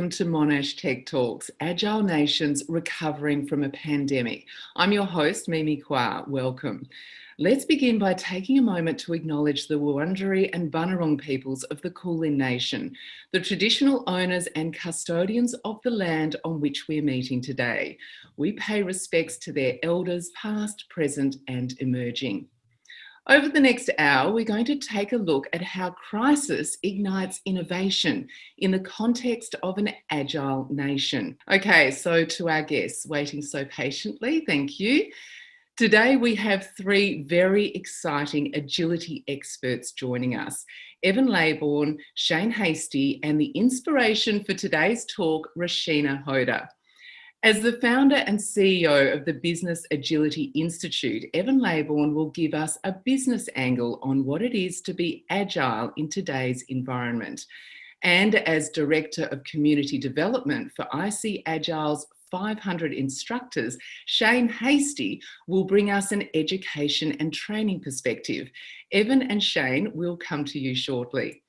welcome to Monash Tech Talks, Agile Nations Recovering from a Pandemic. I'm your host, Mimi Kwa. Welcome. Let's begin by taking a moment to acknowledge the Wurundjeri and Bunurong peoples of the Kulin Nation, the traditional owners and custodians of the land on which we're meeting today. We pay respects to their elders, past, present, and emerging. Over the next hour, we're going to take a look at how crisis ignites innovation in the context of an agile nation. Okay, so to our guests, waiting so patiently, thank you. Today, we have three very exciting agility experts joining us. Evan Leybourne, Shane Hastie, and the inspiration for today's talk, Rashina Hoda. As the founder and CEO of the Business Agility Institute, Evan Leybourne will give us a business angle on what it is to be agile in today's environment. And as Director of Community Development for ICAgile's 500 instructors, Shane Hastie will bring us an education and training perspective. Evan and Shane will come to you shortly.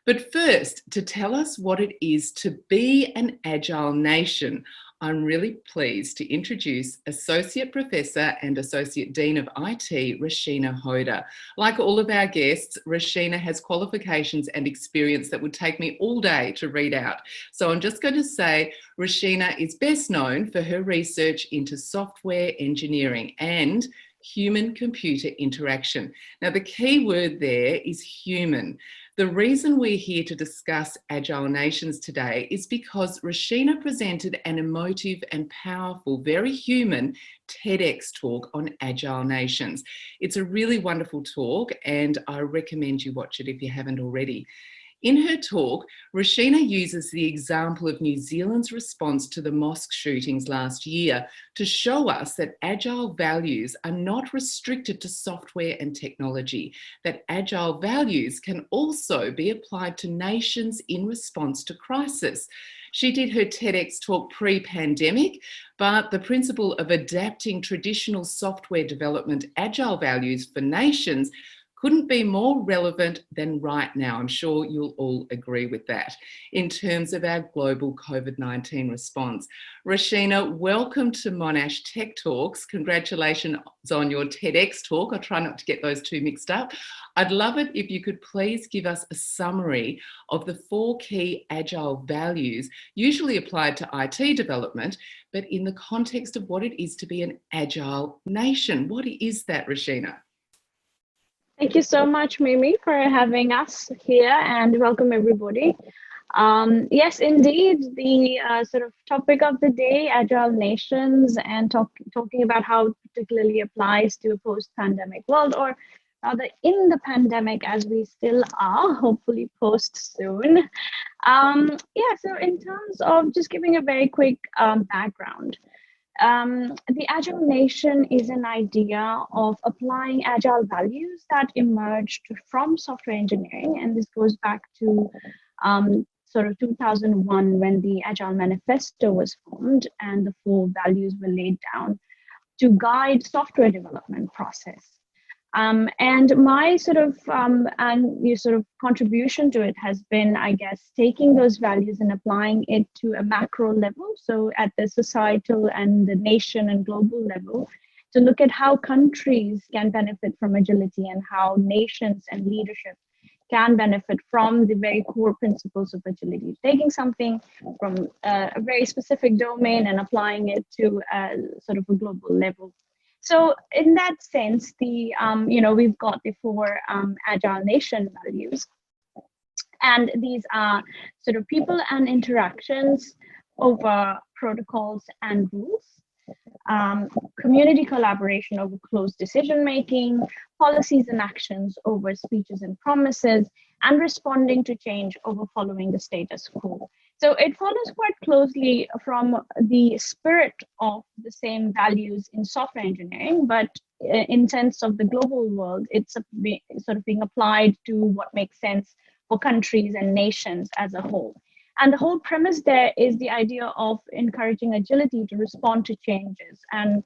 But first, to tell us what it is to be an agile nation, I'm really pleased to introduce Associate Professor and Associate Dean of IT, Rashina Hoda. Like all of our guests, Rashina has qualifications and experience that would take me all day to read out. So I'm just going to say Rashina is best known for her research into software engineering and human-computer interaction. Now, the key word there is human. The reason we're here to discuss Agile Nations today is because Rashina presented an emotive and powerful, very human TEDx talk on Agile Nations. It's a really wonderful talk and I recommend you watch it if you haven't already. In her talk, Rashina uses the example of New Zealand's response to the mosque shootings last year to show us that Agile values are not restricted to software and technology, that Agile values can also be applied to nations in response to crisis. She did her TEDx talk pre-pandemic, but the principle of adapting traditional software development Agile values for nations couldn't be more relevant than right now. I'm sure you'll all agree with that in terms of our global COVID-19 response. Rashina, welcome to Monash Tech Talks. Congratulations on your TEDx talk. I'll try not to get those two mixed up. I'd love it if you could please give us a summary of the 4 key Agile values usually applied to IT development, but in the context of what it is to be an Agile nation. What is that, Rashina? Thank you so much, Mimi, for having us here and welcome everybody. Yes, indeed, the sort of topic of the day, Agile Nations, and talking about how it particularly applies to a post-pandemic world, or rather in the pandemic as we still are, hopefully post soon. So in terms of just giving a very quick background, the Agile Nation is an idea of applying Agile values that emerged from software engineering. And this goes back to sort of 2001 when the Agile Manifesto was formed and the 4 values were laid down to guide software development process. And my sort of contribution to it has been, I guess, taking those values and applying it to a macro level. So at the societal and the nation and global level, to look at how countries can benefit from agility and how nations and leadership can benefit from the very core principles of agility, taking something from a very specific domain and applying it to a sort of a global level. So in that sense, we've got the 4 Agile Nation values. And these are sort of people and interactions over protocols and rules, community collaboration over close decision-making, policies and actions over speeches and promises, and responding to change over following the status quo. So it follows quite closely from the spirit of the same values in software engineering, but in sense of the global world, it's sort of being applied to what makes sense for countries and nations as a whole. And the whole premise there is the idea of encouraging agility to respond to changes. And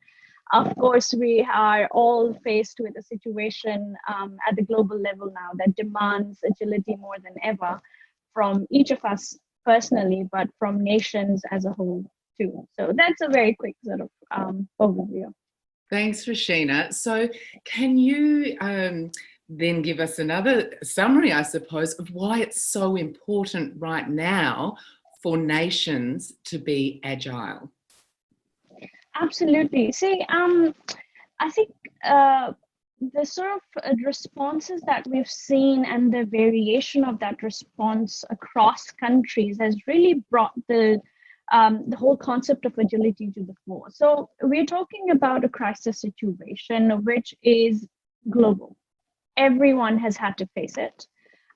of course, we are all faced with a situation at the global level now that demands agility more than ever from each of us personally, but from nations as a whole too. So that's a very quick sort of overview. Thanks, Rashina. So can you then give us another summary, I suppose, of why it's so important right now for nations to be agile? Absolutely. See, I think the sort of responses that we've seen and the variation of that response across countries has really brought the whole concept of agility to the fore. So we're talking about a crisis situation which is global. Everyone has had to face it.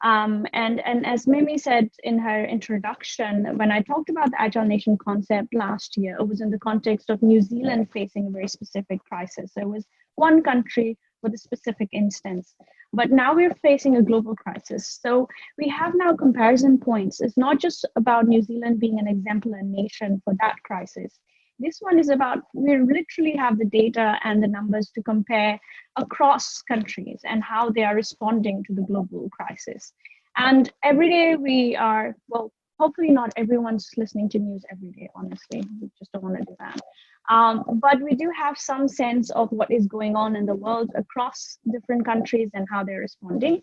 And as Mimi said in her introduction, when I talked about the Agile Nation concept last year, it was in the context of New Zealand facing a very specific crisis. There was one country with a specific instance, but now we're facing a global crisis. So we have now comparison points. It's not just about New Zealand being an exemplar nation for that crisis. This one is about, we literally have the data and the numbers to compare across countries and how they are responding to the global crisis. And every day we are, well, hopefully not everyone's listening to news every day, honestly. We just don't want to do that. But we do have some sense of what is going on in the world across different countries and how they're responding.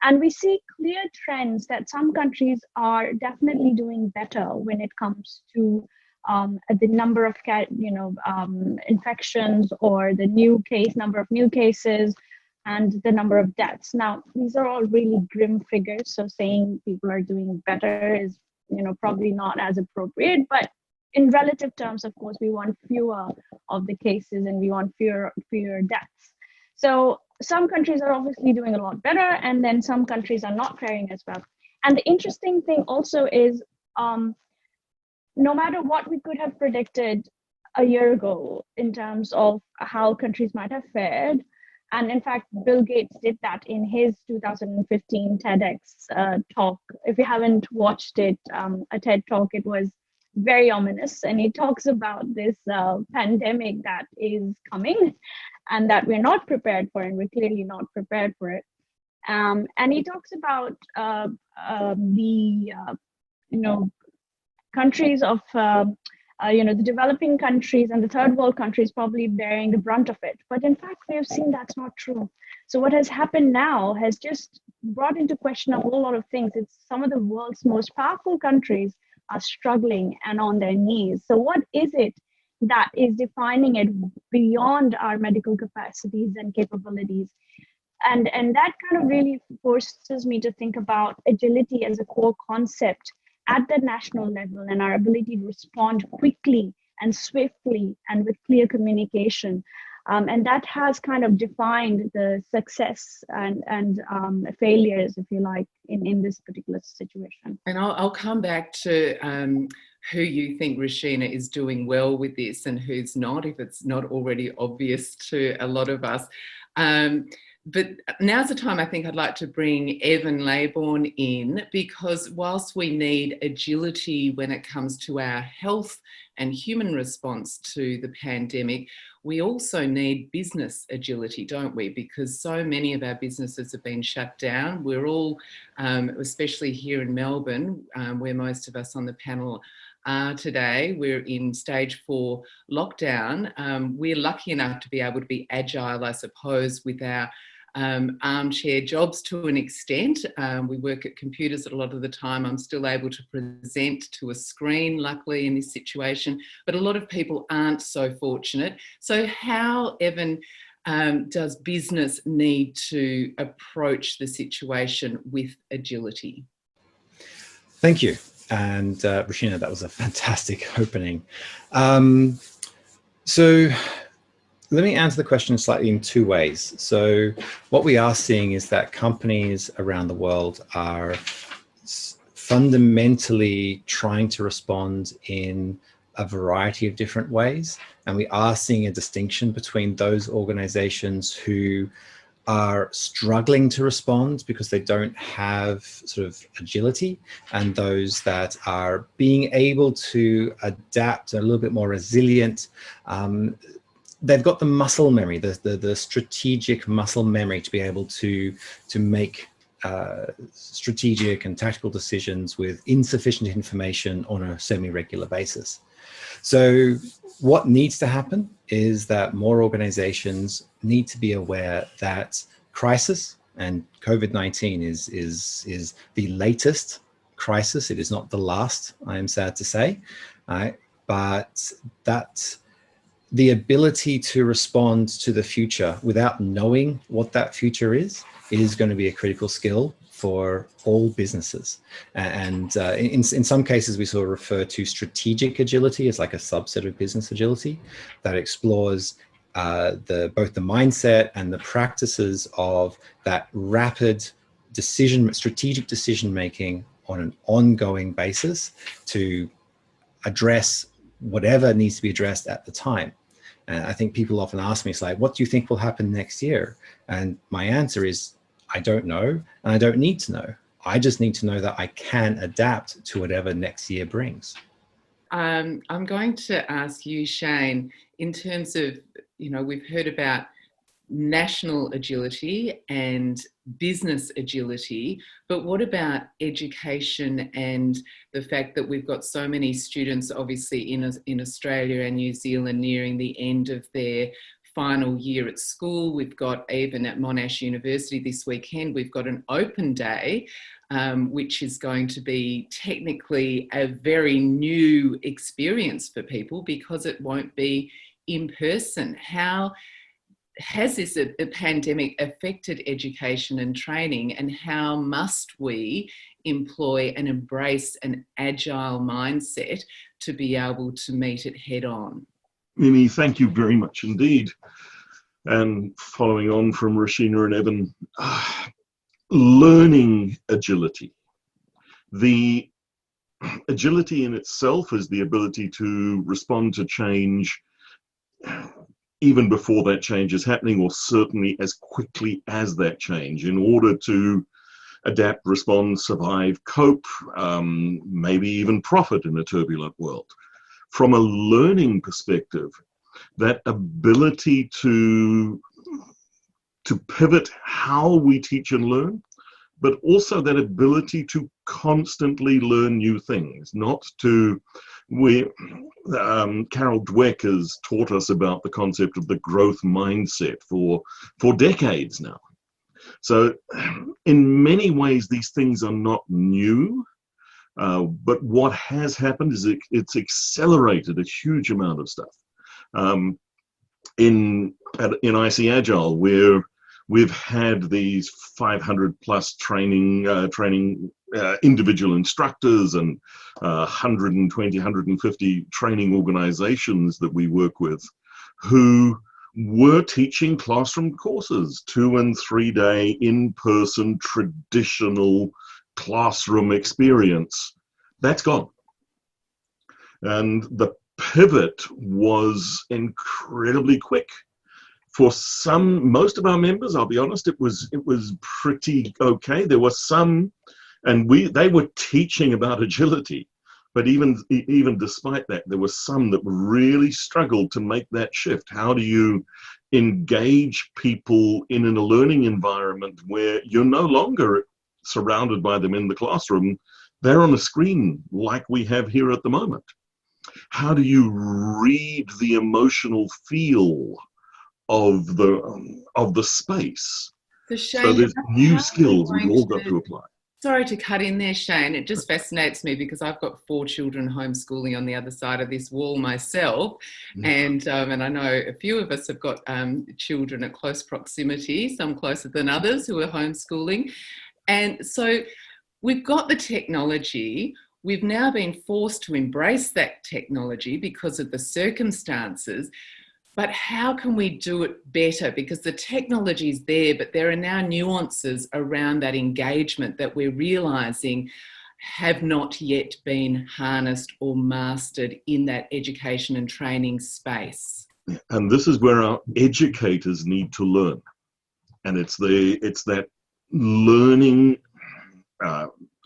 And we see clear trends that some countries are definitely doing better when it comes to the number of infections or the number of new cases and the number of deaths. Now, these are all really grim figures. So saying people are doing better is, probably not as appropriate, but in relative terms, of course, we want fewer of the cases and we want fewer deaths. So some countries are obviously doing a lot better, and then some countries are not faring as well. And the interesting thing also is, no matter what we could have predicted a year ago in terms of how countries might have fared, and in fact, Bill Gates did that in his 2015 TEDx talk. If you haven't watched it, a TED talk, it was very ominous. And he talks about this pandemic that is coming and that we're not prepared for, and we're clearly not prepared for it. And he talks about countries of the developing countries and the third world countries probably bearing the brunt of it. But in fact, we have seen that's not true. So what has happened now has just brought into question a whole lot of things. It's some of the world's most powerful countries are struggling and on their knees. So what is it that is defining it beyond our medical capacities and capabilities? And that kind of really forces me to think about agility as a core concept at the national level, and our ability to respond quickly and swiftly and with clear communication. And that has kind of defined the success and failures, if you like, in this particular situation. And I'll come back to who you think, Rashina, is doing well with this and who's not, if it's not already obvious to a lot of us. But now's the time I think I'd like to bring Evan Leybourne in, because whilst we need agility when it comes to our health and human response to the pandemic, we also need business agility, don't we? Because so many of our businesses have been shut down. We're all, especially here in Melbourne, where most of us on the panel are today, we're in stage 4 lockdown. We're lucky enough to be able to be agile, I suppose, with our armchair jobs to an extent. We work at computers a lot of the time. I'm still able to present to a screen, luckily, in this situation, but a lot of people aren't so fortunate. So how, Evan, does business need to approach the situation with agility? Thank you. And Rashina, that was a fantastic opening. So let me answer the question slightly in 2 ways. So what we are seeing is that companies around the world are fundamentally trying to respond in a variety of different ways. And we are seeing a distinction between those organizations who are struggling to respond because they don't have sort of agility, and those that are being able to adapt, a little bit more resilient. They've got the muscle memory, the strategic muscle memory to be able to make strategic and tactical decisions with insufficient information on a semi-regular basis. So what needs to happen is that more organizations need to be aware that crisis, and COVID-19 is the latest crisis. It is not the last, I am sad to say, but that the ability to respond to the future without knowing what that future is going to be a critical skill for all businesses. And in some cases, we sort of refer to strategic agility as like a subset of business agility that explores both the mindset and the practices of that rapid strategic decision making on an ongoing basis to address whatever needs to be addressed at the time. And I think people often ask me, it's like, what do you think will happen next year? And my answer is, I don't know, and I don't need to know. I just need to know that I can adapt to whatever next year brings. I'm going to ask you, Shane, in terms of, we've heard about national agility and business agility, but what about education and the fact that we've got so many students obviously in Australia and New Zealand nearing the end of their final year at school. We've got, even at Monash University this weekend, we've got an open day, which is going to be technically a very new experience for people because it won't be in person. How has this a pandemic affected education and training, and how must we employ and embrace an agile mindset to be able to meet it head on? Mimi, thank you very much indeed. And following on from Rashina and Evan, learning agility. The agility in itself is the ability to respond to change even before that change is happening, or certainly as quickly as that change, in order to adapt, respond, survive, cope, maybe even profit in a turbulent world. From a learning perspective, that ability to pivot how we teach and learn, but also that ability to constantly learn new things, Carol Dweck has taught us about the concept of the growth mindset for decades now. So in many ways, these things are not new, but what has happened is it's accelerated a huge amount of stuff. In ICAgile, where we've had these 500 plus training individual instructors and 120, 150 training organizations that we work with, who were teaching classroom courses, 2 and 3 day in-person traditional classroom experience. That's gone. And the pivot was incredibly quick. For most of our members, I'll be honest, it was pretty okay. There were some, and they were teaching about agility, but even despite that, there were some that really struggled to make that shift. How do you engage people in a learning environment where you're no longer surrounded by them in the classroom? They're on a screen like we have here at the moment. How do you read the emotional feel of the space? So there's new skills we've all got to apply. Sorry to cut in there, Shane. It just fascinates me because I've got 4 children homeschooling on the other side of this wall myself. And I know a few of us have got children at close proximity, some closer than others, who are homeschooling. And so we've got the technology. We've now been forced to embrace that technology because of the circumstances. But how can we do it better? Because the technology is there, but there are now nuances around that engagement that we're realising have not yet been harnessed or mastered in that education and training space. And this is where our educators need to learn. And it's that learning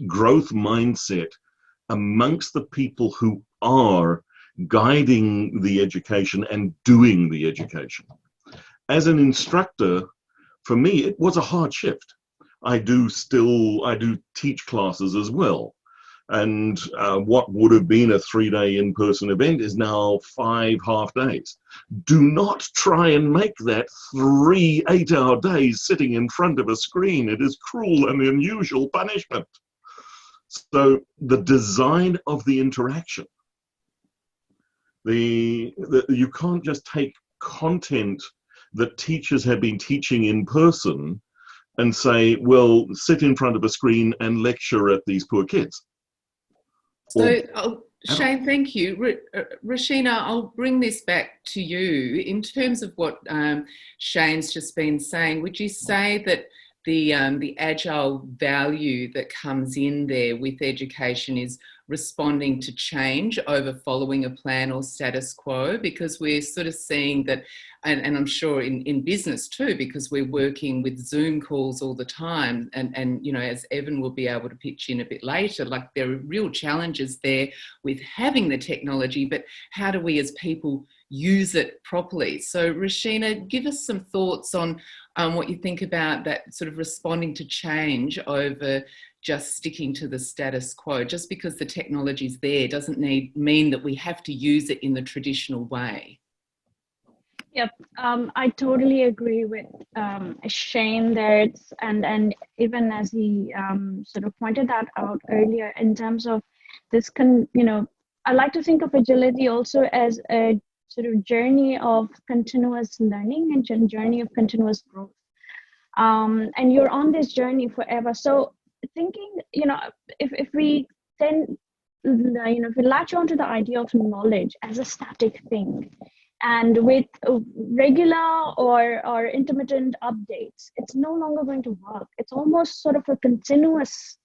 growth mindset amongst the people who are guiding the education and doing the education. As an instructor, for me, it was a hard shift. I do teach classes as well. And what would have been a 3-day in-person event is now 5 half days. Do not try and make that 3 8-hour days sitting in front of a screen. It is cruel and unusual punishment. So the design of the interaction, you can't just take content that teachers have been teaching in person and say, well, sit in front of a screen and lecture at these poor kids. So, Shane, thank you. Rashina, I'll bring this back to you. In terms of what Shane's just been saying, would you say that the Agile value that comes in there with education is responding to change over following a plan or status quo? Because we're sort of seeing that, and I'm sure in business too, because we're working with Zoom calls all the time, and you know, as Evan will be able to pitch in a bit later, like there are real challenges there with having the technology, but how do we as people use it properly? So Rashina, give us some thoughts on what you think about that sort of responding to change over just sticking to the status quo. Just because the technology's there doesn't mean that we have to use it in the traditional way. Yep, I totally agree with Shane there. And even as he sort of pointed that out earlier, in terms of this, I like to think of agility also as a sort of journey of continuous learning and journey of continuous growth. And you're on this journey forever. So thinking, if we then, if we latch onto the idea of knowledge as a static thing, and with regular or intermittent updates, it's no longer going to work. It's almost sort of a continuous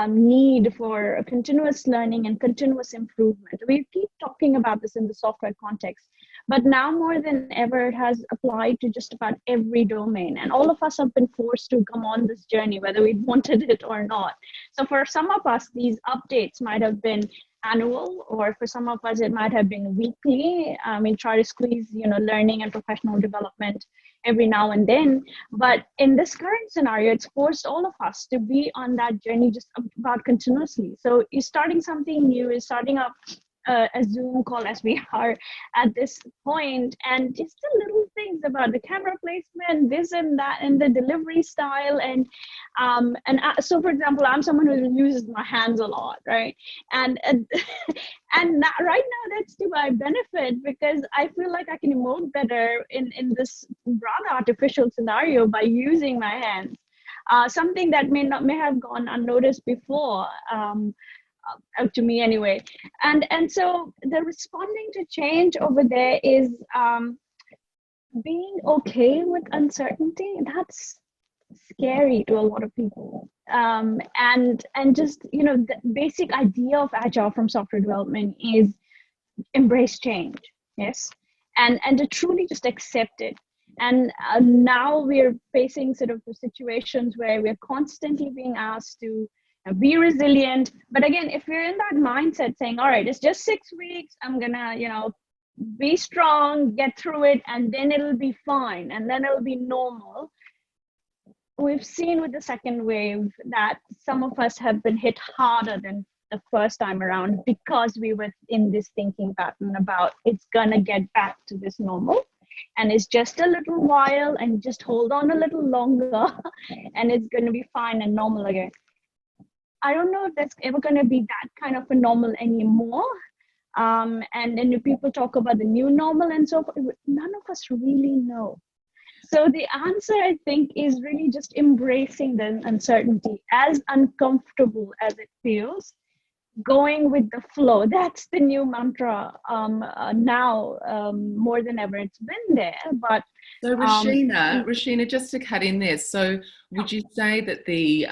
need for a continuous learning and continuous improvement. We keep talking about this in the software context, but now more than ever, it has applied to just about every domain. And all of us have been forced to come on this journey, whether we wanted it or not. So for some of us, these updates might have been annual, or for some of us, it might have been weekly. Try to squeeze, learning and professional development every now and then. But in this current scenario, it's forced all of us to be on that journey just about continuously. So you're starting something new, is starting up a Zoom call as we are at this point, and just the little things about the camera placement, this and that, and the delivery style, and so for example, I'm someone who uses my hands a lot, right? And that, right now, that's to my benefit, because I feel like I can emote better in this rather artificial scenario by using my hands. Something that may have gone unnoticed before. To me anyway. And so the responding to change over there is being okay with uncertainty. That's scary to a lot of people. And just, the basic idea of Agile from software development is embrace change, yes? And to truly just accept it. And now we're facing sort of the situations where we're constantly being asked to be resilient. But again, if you're in that mindset saying, all right, it's just 6 weeks, I'm gonna, be strong, get through it, and then it'll be fine, and then it'll be normal. We've seen with the second wave that some of us have been hit harder than the first time around, because we were in this thinking pattern about it's gonna get back to this normal, and it's just a little while, and just hold on a little longer and it's gonna be fine and normal again. I don't know if that's ever going to be that kind of a normal anymore. And then people talk about the new normal and so forth. None of us really know. So the answer, I think, is really just embracing the uncertainty, as uncomfortable as it feels, going with the flow. That's the new mantra now, more than ever. It's been there, but so Rashina, just to cut in there, so would you say that the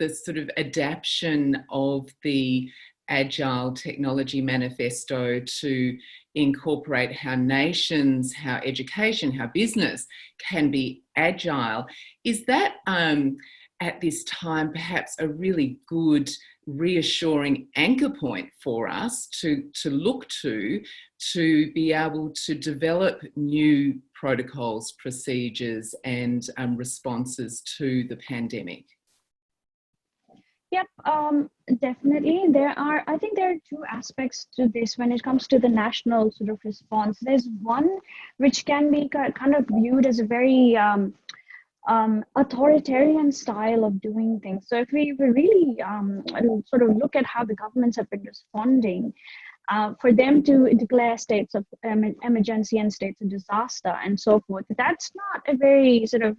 sort of adaptation of the Agile technology manifesto to incorporate how nations, how education, how business can be agile, is that at this time perhaps a really good reassuring anchor point for us to look to be able to develop new protocols, procedures and responses to the pandemic? Yep, definitely. I think there are two aspects to this when it comes to the national sort of response. There's one which can be kind of viewed as a very authoritarian style of doing things. So if we really sort of look at how the governments have been responding, for them to declare states of emergency and states of disaster and so forth, that's not a very sort of,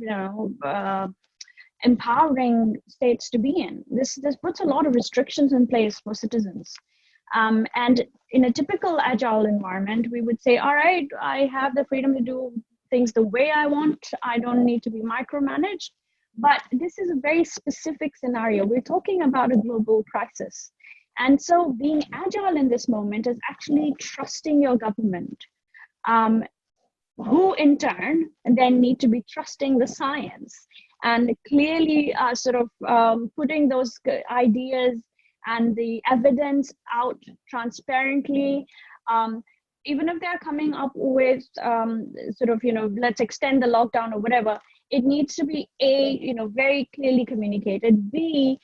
empowering states to be in. This puts a lot of restrictions in place for citizens. And in a typical agile environment, we would say, all right, I have the freedom to do things the way I want. I don't need to be micromanaged. But this is a very specific scenario. We're talking about a global crisis. And so being agile in this moment is actually trusting your government, who in turn then need to be trusting the science and clearly sort of putting those ideas and the evidence out transparently. Even if they're coming up with sort of, let's extend the lockdown or whatever, it needs to be A, very clearly communicated, B,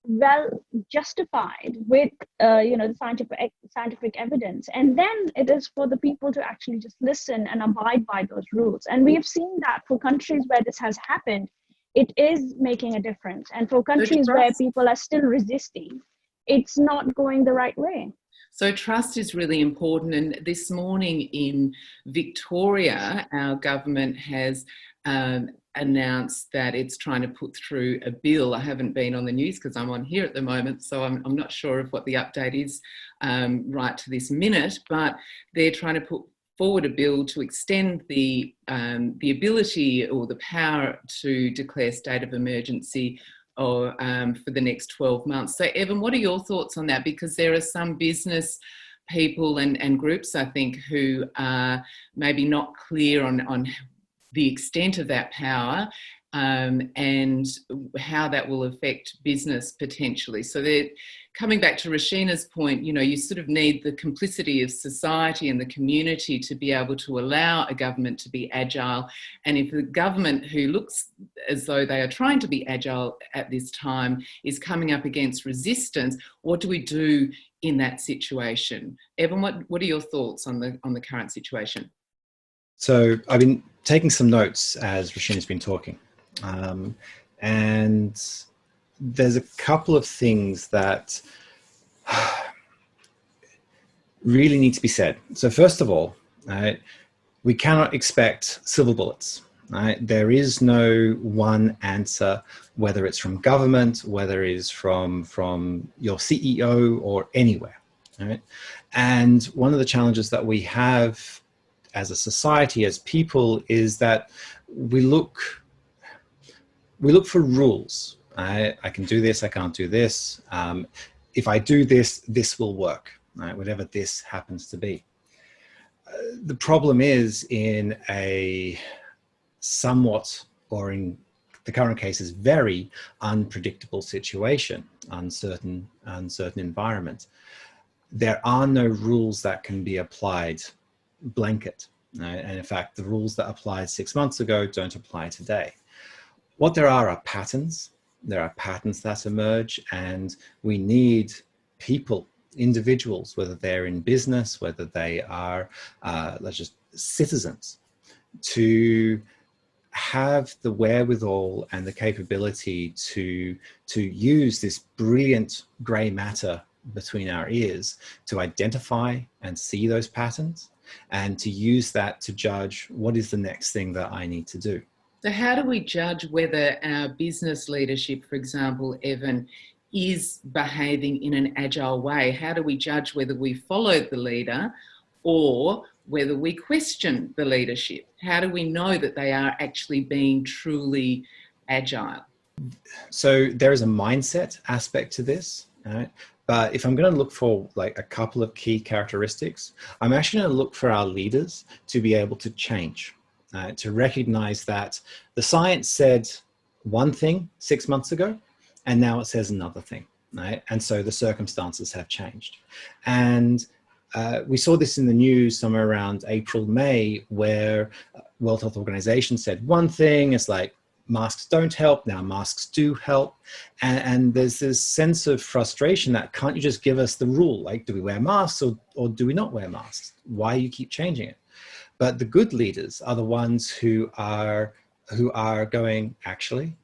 well justified with the scientific evidence, and then it is for the people to actually just listen and abide by those rules. And we have seen that for countries where this has happened, it is making a difference, and for countries where people are still resisting, it's not going the right way. So trust is really important. And this morning in Victoria, our government has announced that it's trying to put through a bill. I haven't been on the news because I'm on here at the moment, so I'm not sure of what the update is right to this minute, but they're trying to put forward a bill to extend the ability or the power to declare state of emergency or for the next 12 months. So Evan, what are your thoughts on that? Because there are some business people and groups, I think, who are maybe not clear on the extent of that power and how that will affect business potentially. So they're coming back to Rashina's point, you sort of need the complicity of society and the community to be able to allow a government to be agile. And if the government, who looks as though they are trying to be agile at this time, is coming up against resistance, what do we do in that situation? Evan, what are your thoughts on the current situation? So I've been taking some notes as Rashina's been talking. And there's a couple of things that really need to be said. So first of all, we cannot expect silver bullets. There is no one answer, whether it's from government, whether it's from your CEO or anywhere. Right? And one of the challenges that we have as a society, as people, is that we look for rules. I can do this, I can't do this. If I do this, this will work, right? Whatever this happens to be. The problem is, in a somewhat, or in the current case, is very unpredictable situation, uncertain environment, there are no rules that can be applied blanket. And in fact, the rules that applied 6 months ago don't apply today. What there are patterns. There are patterns that emerge, and we need people, individuals, whether they're in business, whether they are citizens, to have the wherewithal and the capability to use this brilliant grey matter between our ears to identify and see those patterns, and to use that to judge what is the next thing that I need to do. So how do we judge whether our business leadership, for example, Evan, is behaving in an agile way? How do we judge whether we followed the leader or whether we question the leadership? How do we know that they are actually being truly agile? So there is a mindset aspect to this, right? But if I'm going to look for like a couple of key characteristics, I'm actually going to look for our leaders to be able to change. To recognize that the science said one thing 6 months ago, and now it says another thing, right? And so the circumstances have changed. And we saw this in the news somewhere around April, May, where World Health Organization said one thing. It's like masks don't help, now masks do help. And there's this sense of frustration that, can't you just give us the rule? Like, do we wear masks or do we not wear masks? Why you keep changing it? But the good leaders are the ones who are going, actually,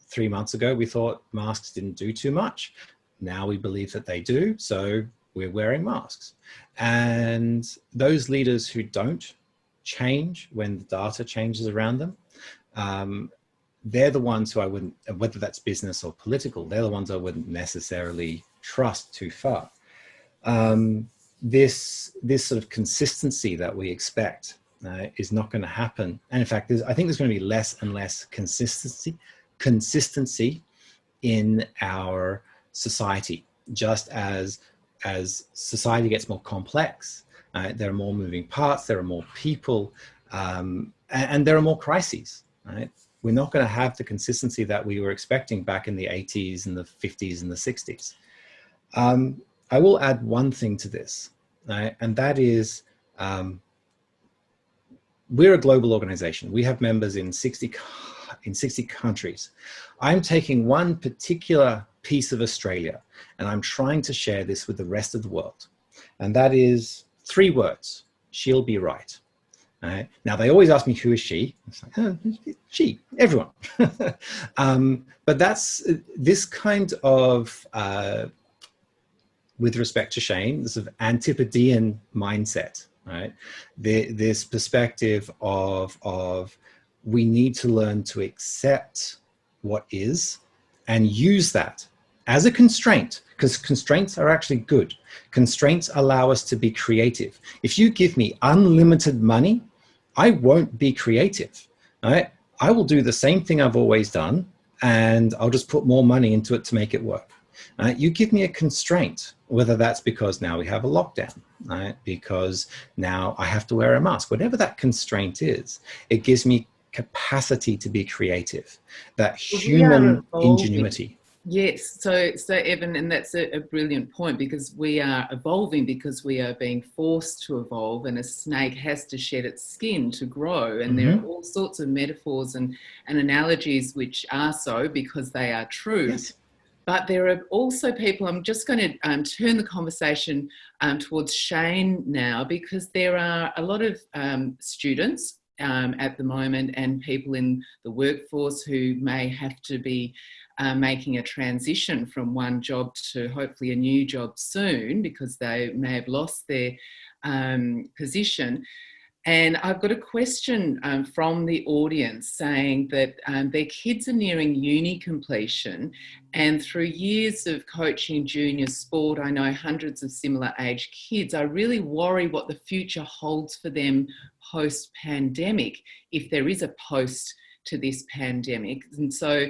3 months ago, we thought masks didn't do too much. Now we believe that they do, so we're wearing masks. And those leaders who don't change when the data changes around them, they're the ones who I wouldn't, whether that's business or political, they're the ones I wouldn't necessarily trust too far. This sort of consistency that we expect is not going to happen. And in fact, I think there's going to be less and less consistency in our society, just as society gets more complex. There are more moving parts, there are more people, and there are more crises. Right? We're not going to have the consistency that we were expecting back in the 80s and the 50s and the 60s. I will add one thing to this, right? And that is, we're a global organization. We have members in 60 countries. I'm taking one particular piece of Australia and I'm trying to share this with the rest of the world. And that is 3 words: she'll be right. Right? Now, they always ask me, who is she? It's like, oh, she, everyone. But that's this kind of, with respect to Shane, this sort of antipodean mindset, right? This perspective of we need to learn to accept what is and use that as a constraint, because constraints are actually good. Constraints allow us to be creative. If you give me unlimited money, I won't be creative. Right? I will do the same thing I've always done, and I'll just put more money into it to make it work. You give me a constraint, whether that's because now we have a lockdown, right? Because now I have to wear a mask, whatever that constraint is, it gives me capacity to be creative, that human ingenuity. Yes, so Evan, and that's a brilliant point, because we are evolving because we are being forced to evolve, and a snake has to shed its skin to grow. And there are all sorts of metaphors and analogies which are so because they are true. Yes. But there are also people, I'm just going to turn the conversation towards Shane now, because there are a lot of students at the moment and people in the workforce who may have to be making a transition from one job to hopefully a new job soon, because they may have lost their position. And I've got a question from the audience saying that their kids are nearing uni completion, and through years of coaching junior sport, I know hundreds of similar age kids. I really worry what the future holds for them post-pandemic, if there is a post to this pandemic. And so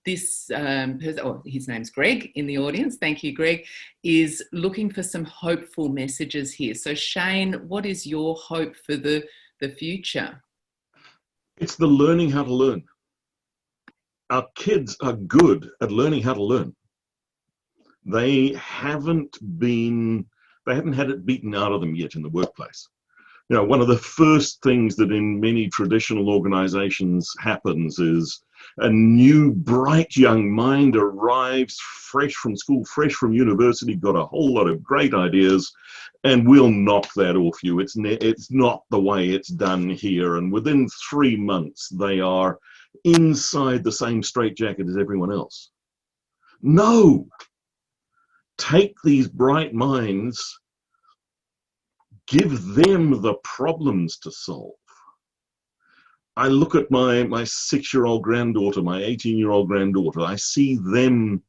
this person, his name's Greg in the audience, thank you Greg, is looking for some hopeful messages here. So Shane, what is your hope for the future? It's the learning how to learn. Our kids are good at learning how to learn. They haven't had it beaten out of them yet in the workplace. You know, one of the first things that in many traditional organizations happens is a new bright young mind arrives fresh from school, fresh from university, got a whole lot of great ideas, and we'll knock that off you. It's not the way it's done here. And within 3 months, they are inside the same straitjacket as everyone else. No! Take these bright minds, give them the problems to solve. I look at my 6-year-old granddaughter, my 18-year-old granddaughter, I see them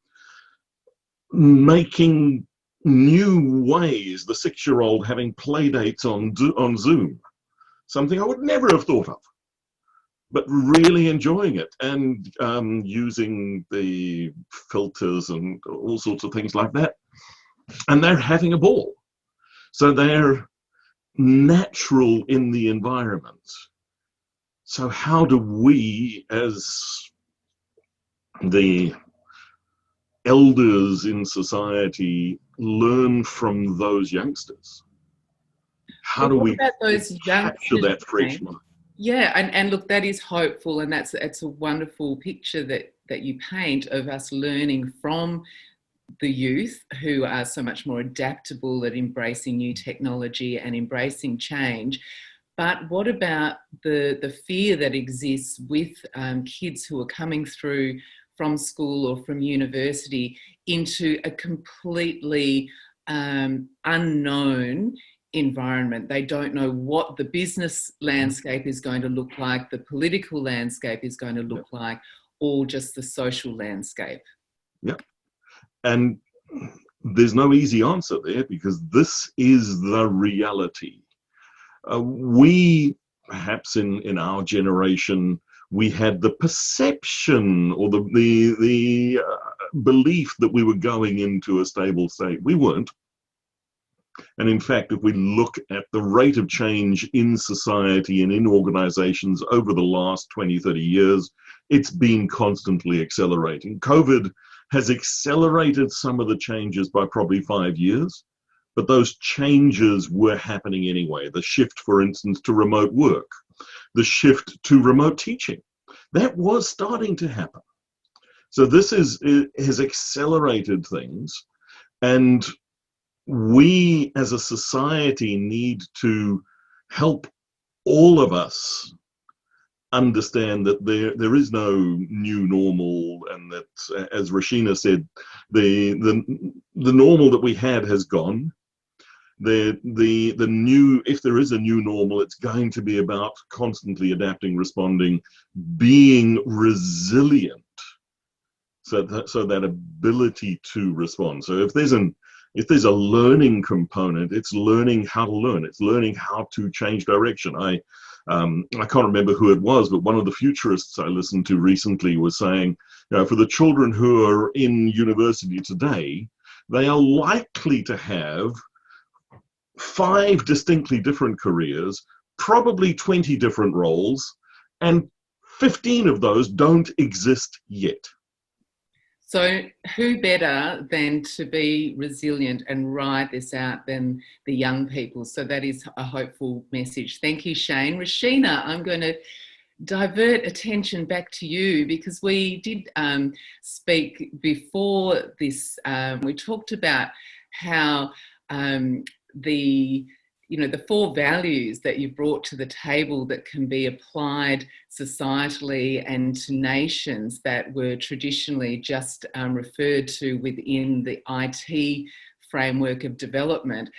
making new ways, the 6-year-old having play dates on Zoom, something I would never have thought of, but really enjoying it, and using the filters and all sorts of things like that. And they're having a ball. So they're natural in the environment. So how do we, as the elders in society, learn from those youngsters? How do we capture that fresh mind? Yeah, and look, that is hopeful, and it's a wonderful picture that you paint of us learning from the youth, who are so much more adaptable at embracing new technology and embracing change. But what about the fear that exists with kids who are coming through from school or from university into a completely unknown environment? They don't know what the business landscape is going to look like, the political landscape is going to look like, or just the social landscape. Yeah. And there's no easy answer there, because this is the reality. We, perhaps in our generation, we had the perception or the belief that we were going into a stable state. We weren't. And in fact, if we look at the rate of change in society and in organizations over the last 20, 30 years, it's been constantly accelerating. COVID has accelerated some of the changes by probably 5 years, but those changes were happening anyway. The shift, for instance, to remote work, the shift to remote teaching, that was starting to happen. So this has accelerated things, and we as a society need to help all of us understand that there is no new normal, and that, as Rashina said, the normal that we had has gone. The new, if there is a new normal, it's going to be about constantly adapting, responding, being resilient. So that ability to respond. So if there's a learning component, it's learning how to learn. It's learning how to change direction. I can't remember who it was, but one of the futurists I listened to recently was saying, for the children who are in university today, they are likely to have 5 distinctly different careers, probably 20 different roles, and 15 of those don't exist yet. So who better than to be resilient and ride this out than the young people? So that is a hopeful message. Thank you, Shane. Rashina, I'm going to divert attention back to you, because we did speak before this. We talked about how the 4 values that you brought to the table that can be applied societally and to nations that were traditionally just referred to within the IT framework of development.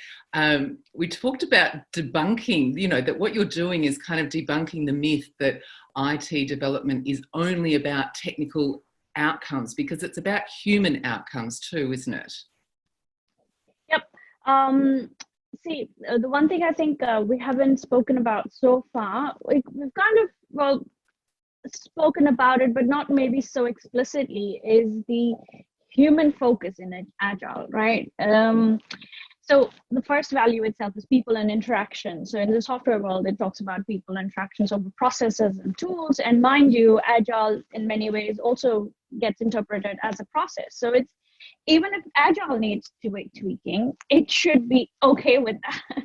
We talked about debunking, that what you're doing is kind of debunking the myth that IT development is only about technical outcomes, because it's about human outcomes too, isn't it? Yep. See, the one thing I think we haven't spoken about so far, we've kind of, spoken about it, but not maybe so explicitly, is the human focus in Agile, right? So the first value itself is people and interaction. So in the software world, it talks about people and interactions over processes and tools. And mind you, Agile in many ways also gets interpreted as a process. So it's, even if Agile needs tweaking, it should be okay with that.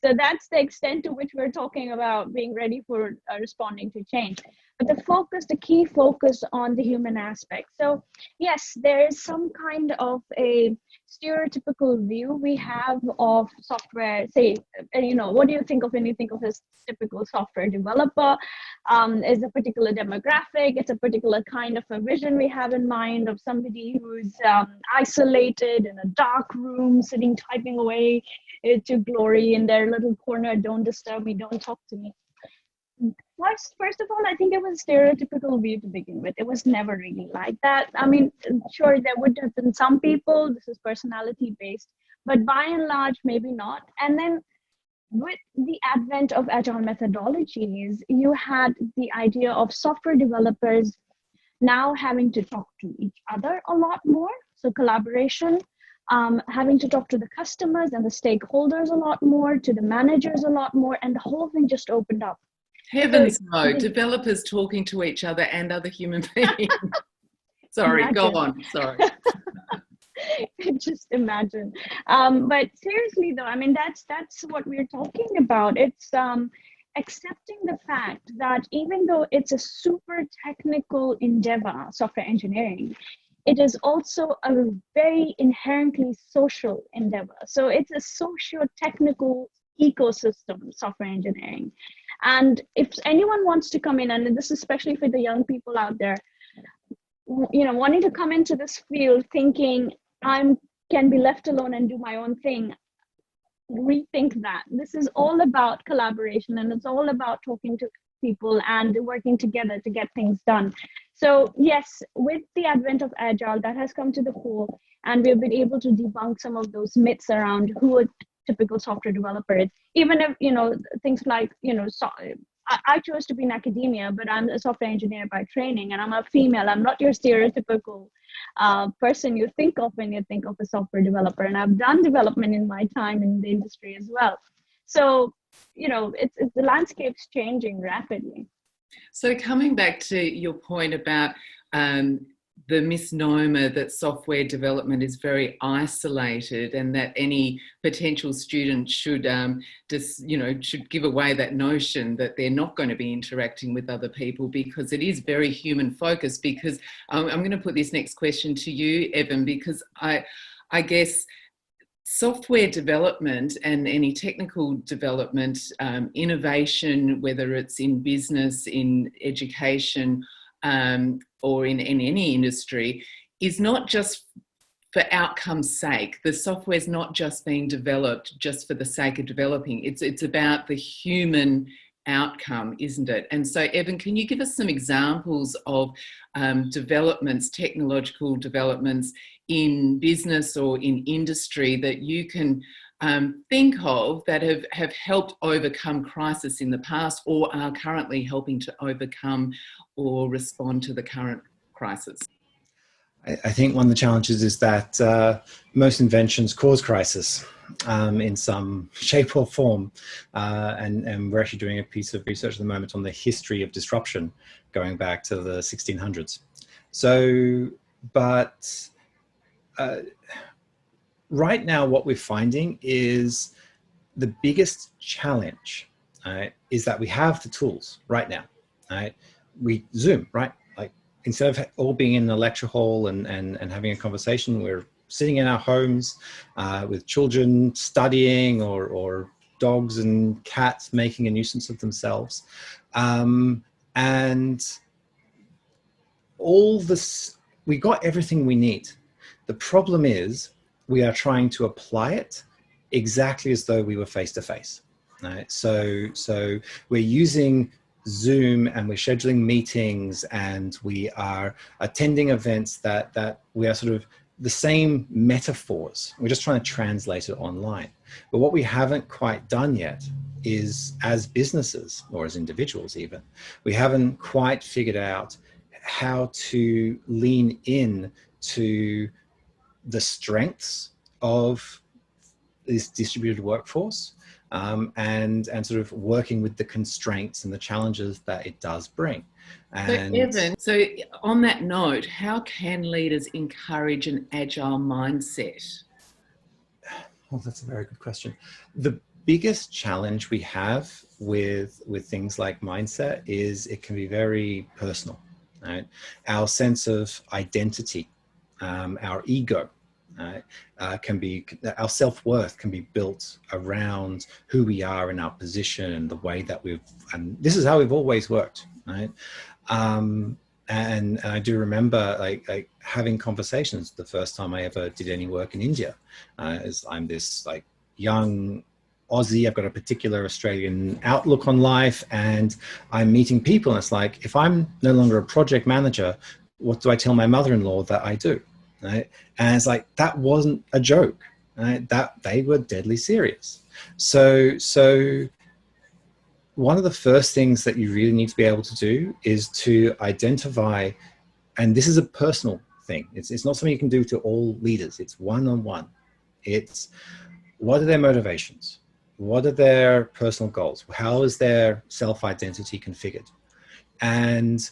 So that's the extent to which we're talking about being ready for responding to change. But the key focus on the human aspect. So yes, there is some kind of a stereotypical view we have of software. Say, what do you think of when you think of a typical software developer? Is a particular demographic, it's a particular kind of a vision we have in mind of somebody who's isolated in a dark room, sitting typing away to glory in their little corner. Don't disturb me, don't talk to me. First of all, I think it was a stereotypical view to begin with. It was never really like that. I mean, sure, there would have been some people, this is personality based, but by and large, maybe not. And then with the advent of Agile methodologies, you had the idea of software developers now having to talk to each other a lot more. So collaboration, having to talk to the customers and the stakeholders a lot more, to the managers a lot more, and the whole thing just opened up. Heavens no, developers talking to each other and other human beings. Sorry, imagine. Go on, sorry. Just imagine. But seriously though, I mean, that's what we're talking about. It's accepting the fact that even though it's a super technical endeavor, software engineering, it is also a very inherently social endeavor. So it's a socio-technical ecosystem, software engineering. And if anyone wants to come in, and this is especially for the young people out there, wanting to come into this field thinking I can be left alone and do my own thing, rethink that. This is all about collaboration, and it's all about talking to people and working together to get things done. So yes, with the advent of Agile, that has come to the fore, and we've been able to debunk some of those myths around who a typical software developer is. Even if, things like, I chose to be in academia, but I'm a software engineer by training, and I'm a female. I'm not your stereotypical person you think of when you think of a software developer. And I've done development in my time in the industry as well. So, it's the landscape's changing rapidly. So coming back to your point about the misnomer that software development is very isolated, and that any potential student should should give away that notion that they're not going to be interacting with other people, because it is very human focused. Because I'm going to put this next question to you, Evan, because I guess software development and any technical development, innovation, whether it's in business, in education, or in any industry, is not just for outcome's sake. The software is not just being developed just for the sake of developing. It's about the human outcome, isn't it? And so, Evan, can you give us some examples of developments, technological developments in business or in industry that you can think of that have helped overcome crisis in the past, or are currently helping to overcome or respond to the current crisis? I think one of the challenges is that most inventions cause crisis in some shape or form. And we're actually doing a piece of research at the moment on the history of disruption going back to the 1600s. So, but right now what we're finding is the biggest challenge is that we have the tools right now. We Zoom, right? Like, instead of all being in a lecture hall and having a conversation, we're sitting in our homes with children studying, or dogs and cats making a nuisance of themselves. And all this, we got everything we need. The problem is we are trying to apply it exactly as though we were face to face. Right? So we're using Zoom, and we're scheduling meetings, and we are attending events that we are sort of the same metaphors. We're just trying to translate it online. But what we haven't quite done yet is, as businesses or as individuals even, we haven't quite figured out how to lean in to the strengths of this distributed workforce, and sort of working with the constraints and the challenges that it does bring. And so, Evan, so on that note, how can leaders encourage an agile mindset? Well, that's a very good question. The biggest challenge we have with things like mindset is it can be very personal. Right? Our sense of identity, our ego, can be, our self-worth can be built around who we are in our position and the way that and this is how we've always worked, right? And I do remember like having conversations the first time I ever did any work in India, as I'm this like young Aussie, I've got a particular Australian outlook on life, and I'm meeting people, and it's like, if I'm no longer a project manager, what do I tell my mother-in-law that I do? Right? And it's like, that wasn't a joke, right? That they were deadly serious. So one of the first things that you really need to be able to do is to identify, and this is a personal thing. It's not something you can do to all leaders. It's one-on-one. It's, what are their motivations? What are their personal goals? How is their self-identity configured? And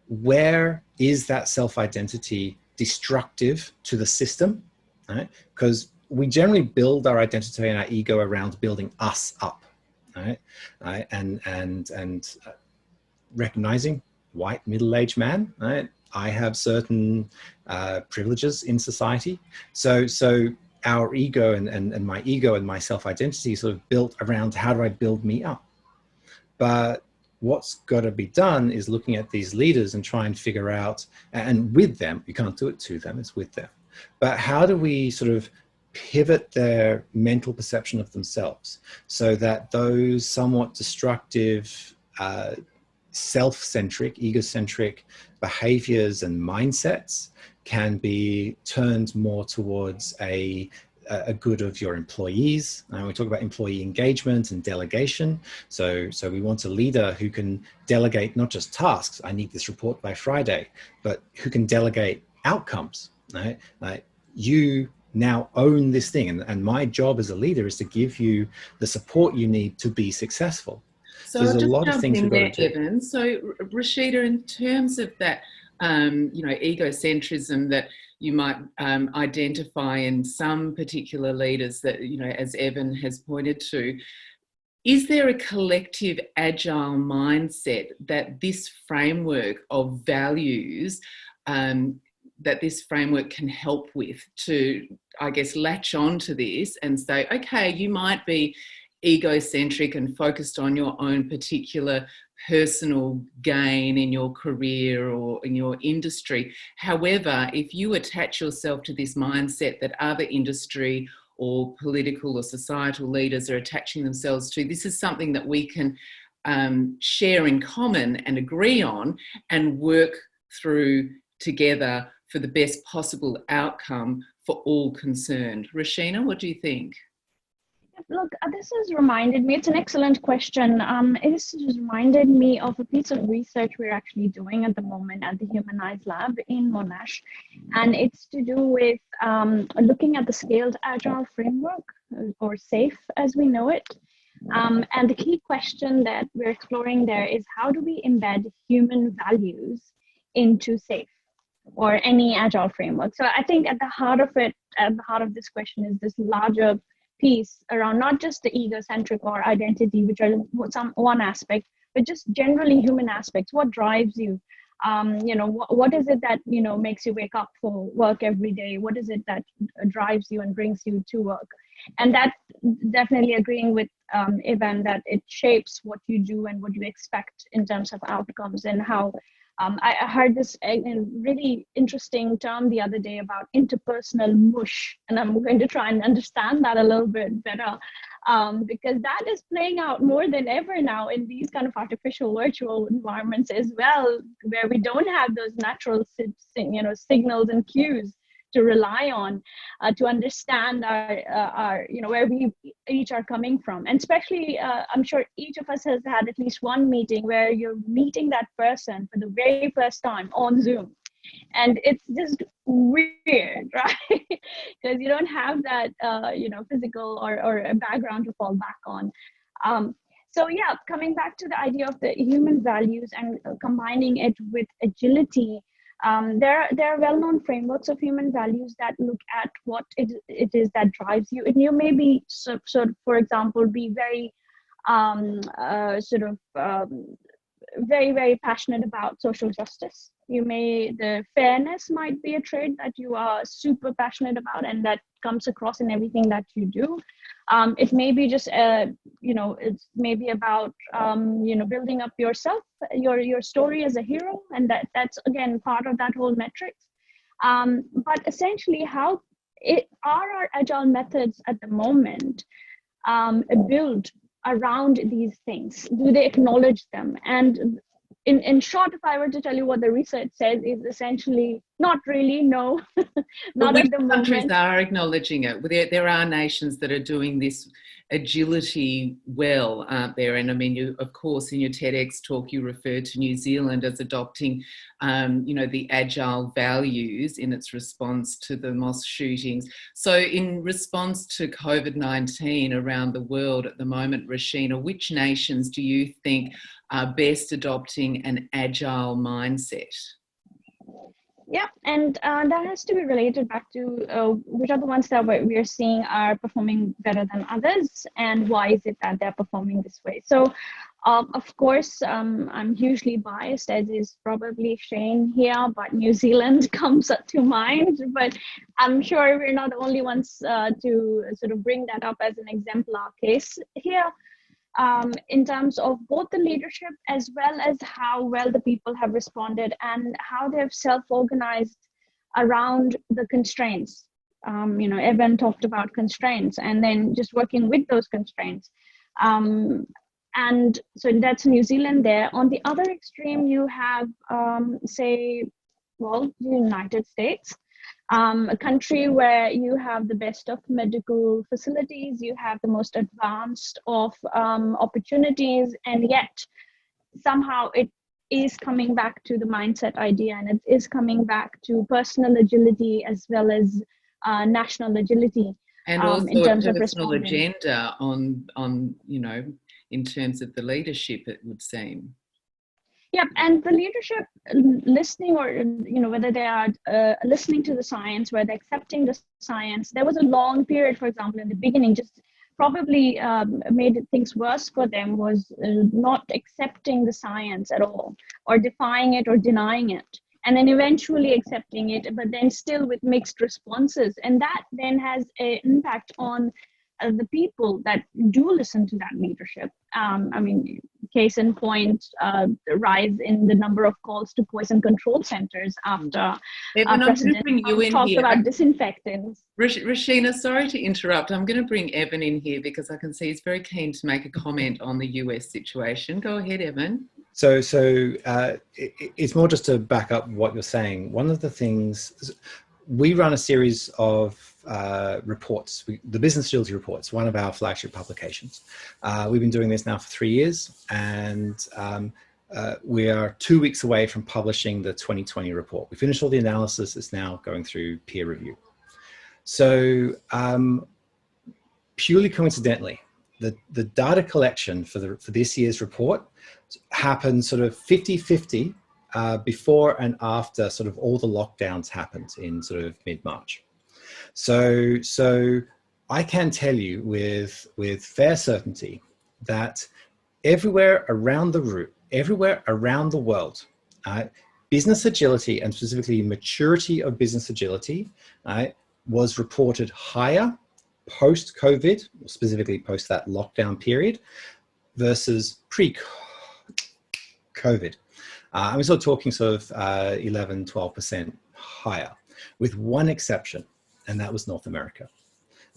where is that self-identity destructive to the system? Right? Because we generally build our identity and our ego around building us up. right? Right? And recognizing white middle-aged man, right? I have certain privileges in society. So our ego and my ego and my self-identity sort of built around how do I build me up? But what's got to be done is looking at these leaders and try and figure out, and with them, you can't do it to them, it's with them. But how do we sort of pivot their mental perception of themselves so that those somewhat destructive, self-centric, egocentric behaviors and mindsets can be turned more towards a good of your employees. And we talk about employee engagement and delegation. So we want a leader who can delegate not just tasks, I need this report by Friday, but who can delegate outcomes, right? Like, you now own this thing. And my job as a leader is to give you the support you need to be successful. So there's a just lot of things we've got to do. Evan. So Rashina, in terms of that, egocentrism that you might identify in some particular leaders that, as Evan has pointed to, is there a collective agile mindset that this framework of values, that this framework can help with to, I guess, latch on to this and say, okay, you might be egocentric and focused on your own particular personal gain in your career or in your industry. However, if you attach yourself to this mindset that other industry or political or societal leaders are attaching themselves to, this is something that we can share in common and agree on and work through together for the best possible outcome for all concerned. Rashina, what do you think? Look, this has reminded me, it's an excellent question. It has just reminded me of a piece of research we're actually doing at the moment at the Humanize Lab in Monash. And it's to do with looking at the scaled agile framework, or SAFE as we know it. And the key question that we're exploring there is, how do we embed human values into SAFE or any agile framework? So I think at the heart of it, at the heart of this question is this larger piece around not just the egocentric or identity, which are one aspect, but just generally human aspects. What drives you? What is it that makes you wake up for work every day? What is it that drives you and brings you to work? And that, definitely agreeing with Evan, that it shapes what you do and what you expect in terms of outcomes. And how I heard this really interesting term the other day about interpersonal mush, and I'm going to try and understand that a little bit better, because that is playing out more than ever now in these kind of artificial virtual environments as well, where we don't have those natural signals and cues to rely on to understand our where we each are coming from. And especially, I'm sure each of us has had at least one meeting where you're meeting that person for the very first time on Zoom. And it's just weird, right? Because you don't have that, physical or a background to fall back on. So yeah, coming back to the idea of the human values and combining it with agility, there are well-known frameworks of human values that look at what it is that drives you. And you may be sort of, for example, be very very, very passionate about social justice. The fairness might be a trait that you are super passionate about and that comes across in everything that you do. It may be just, it's maybe about, building up yourself, your story as a hero. And that's, again, part of that whole metrics. But essentially, how are our agile methods at the moment built around these things? Do they acknowledge them? And in short, if I were to tell you what the research says, is essentially not really, no. Not at the moment. Countries are acknowledging it. There are nations that are doing this agility well, aren't there? And I mean, you, of course, in your TEDx talk, you referred to New Zealand as adopting, the agile values in its response to the mosque shootings. So in response to COVID-19 around the world at the moment, Rashina, which nations do you think are best adopting an agile mindset? Yeah, and that has to be related back to which are the ones that we are seeing are performing better than others, and why is it that they're performing this way. So, of course, I'm hugely biased, as is probably Shane here, but New Zealand comes up to mind. But I'm sure we're not the only ones to sort of bring that up as an exemplar case here. In terms of both the leadership as well as how well the people have responded and how they've self-organized around the constraints. Evan talked about constraints and then just working with those constraints. And so that's New Zealand there. On the other extreme, you have, the United States. A country where you have the best of medical facilities, you have the most advanced of opportunities, and yet somehow it is coming back to the mindset idea, and it is coming back to personal agility as well as national agility. And also in terms a of personal responding. agenda on in terms of the leadership, it would seem. Yep, and the leadership listening, or whether they are listening to the science, whether accepting the science. There was a long period, for example, in the beginning, just probably made things worse for them was not accepting the science at all, or defying it or denying it, and then eventually accepting it, but then still with mixed responses, and that then has an impact on the people that do listen to that leadership. Case in point, the rise in the number of calls to poison control centers after Evan, I'm going to bring you in talked here. about disinfectants. Rashina, sorry to interrupt. I'm going to bring Evan in here because I can see he's very keen to make a comment on the US situation. Go ahead, Evan. So it's more just to back up what you're saying. One of the things, we run a series of reports, the Business Agility Reports, one of our flagship publications. We've been doing this now for 3 years, and we are 2 weeks away from publishing the 2020 report. We finished all the analysis, it's now going through peer review. So purely coincidentally, the data collection for this year's report happened sort of 50-50 before and after sort of all the lockdowns happened in sort of mid-March. So I can tell you with fair certainty that everywhere around the world, business agility, and specifically maturity of business agility, was reported higher post-COVID, specifically post that lockdown period, versus pre-COVID. I'm still talking sort of 11, 12% higher, with one exception, and that was North America.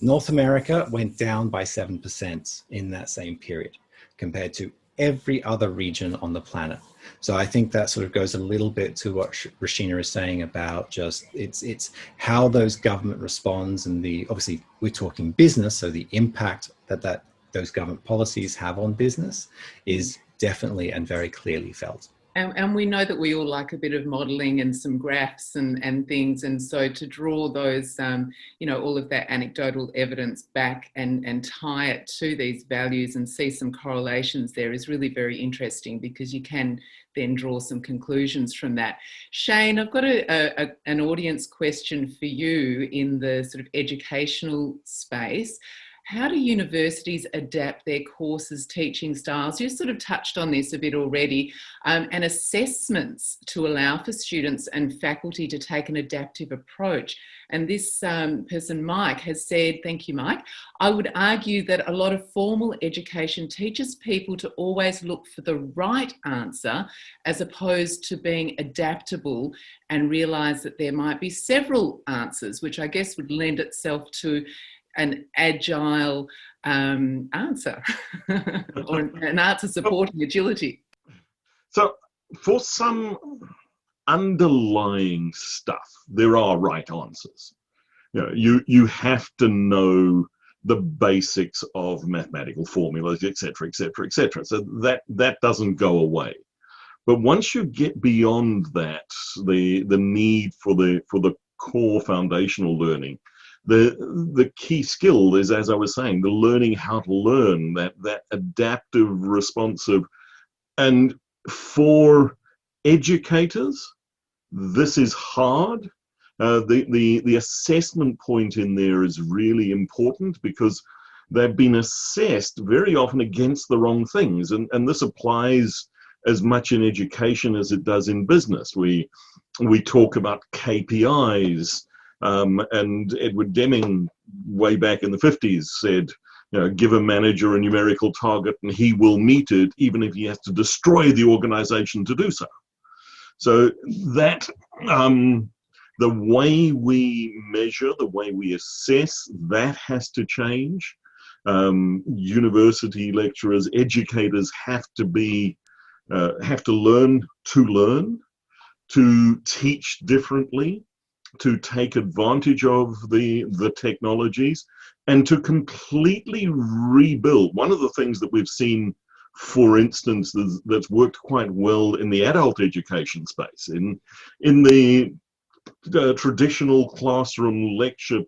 North America went down by 7% in that same period compared to every other region on the planet. So I think that sort of goes a little bit to what Rashina is saying about just it's how those government responds, and obviously we're talking business, so the impact that those government policies have on business is definitely and very clearly felt. And we know that we all like a bit of modelling and some graphs and things. And so to draw those, all of that anecdotal evidence back and tie it to these values and see some correlations there is really very interesting, because you can then draw some conclusions from that. Shane, I've got an audience question for you in the sort of educational space. How do universities adapt their courses, teaching styles? You sort of touched on this a bit already, and assessments to allow for students and faculty to take an adaptive approach. And this person, Mike, has said, thank you, Mike, I would argue that a lot of formal education teaches people to always look for the right answer, as opposed to being adaptable and realise that there might be several answers, which I guess would lend itself to an agile answer or an answer supporting agility. So for some underlying stuff, there are right answers. You have to know the basics of mathematical formulas, etc., etc., etc. So that doesn't go away. But once you get beyond that, the need for the core foundational learning, the key skill is, as I was saying, the learning how to learn, that adaptive, responsive. And for educators, This is hard. The assessment point in there is really important because they've been assessed very often against the wrong things. And this applies as much in education as it does in business. We talk about KPIs, and Edward Deming, way back in the 50s, said, give a manager a numerical target and he will meet it, even if he has to destroy the organization to do so. So that, the way we measure, the way we assess, that has to change. University lecturers, educators have to learn, to teach differently, to take advantage of the technologies, and to completely rebuild. One of the things that we've seen, for instance, that's worked quite well in the adult education space, in the traditional classroom lecture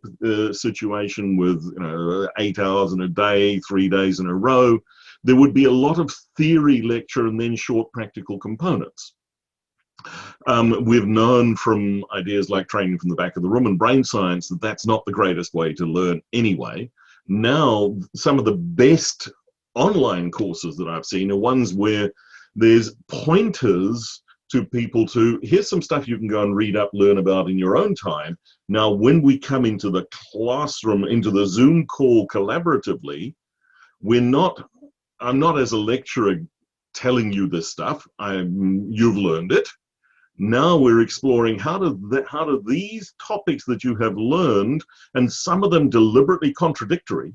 situation with 8 hours in a day, 3 days in a row, there would be a lot of theory lecture and then short practical components. We've known from ideas like training from the back of the room and brain science that that's not the greatest way to learn anyway. Now, some of the best online courses that I've seen are ones where there's pointers to people to, here's some stuff you can go and read up, learn about in your own time. Now, when we come into the classroom, into the Zoom call collaboratively, I'm not as a lecturer telling you this stuff. You've learned it. Now we're exploring how do these topics that you have learned, and some of them deliberately contradictory,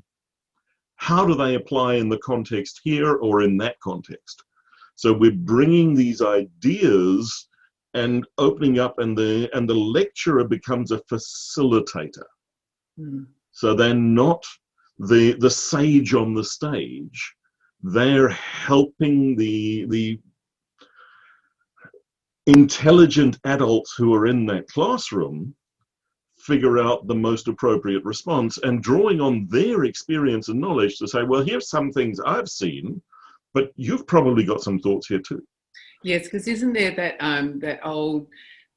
how do they apply in the context here or in that context? So we're bringing these ideas and opening up, and the lecturer becomes a facilitator. So they're not the sage on the stage. They're helping the intelligent adults who are in that classroom figure out the most appropriate response, and drawing on their experience and knowledge to say, well, here's some things I've seen, but you've probably got some thoughts here too. Yes, because isn't there that old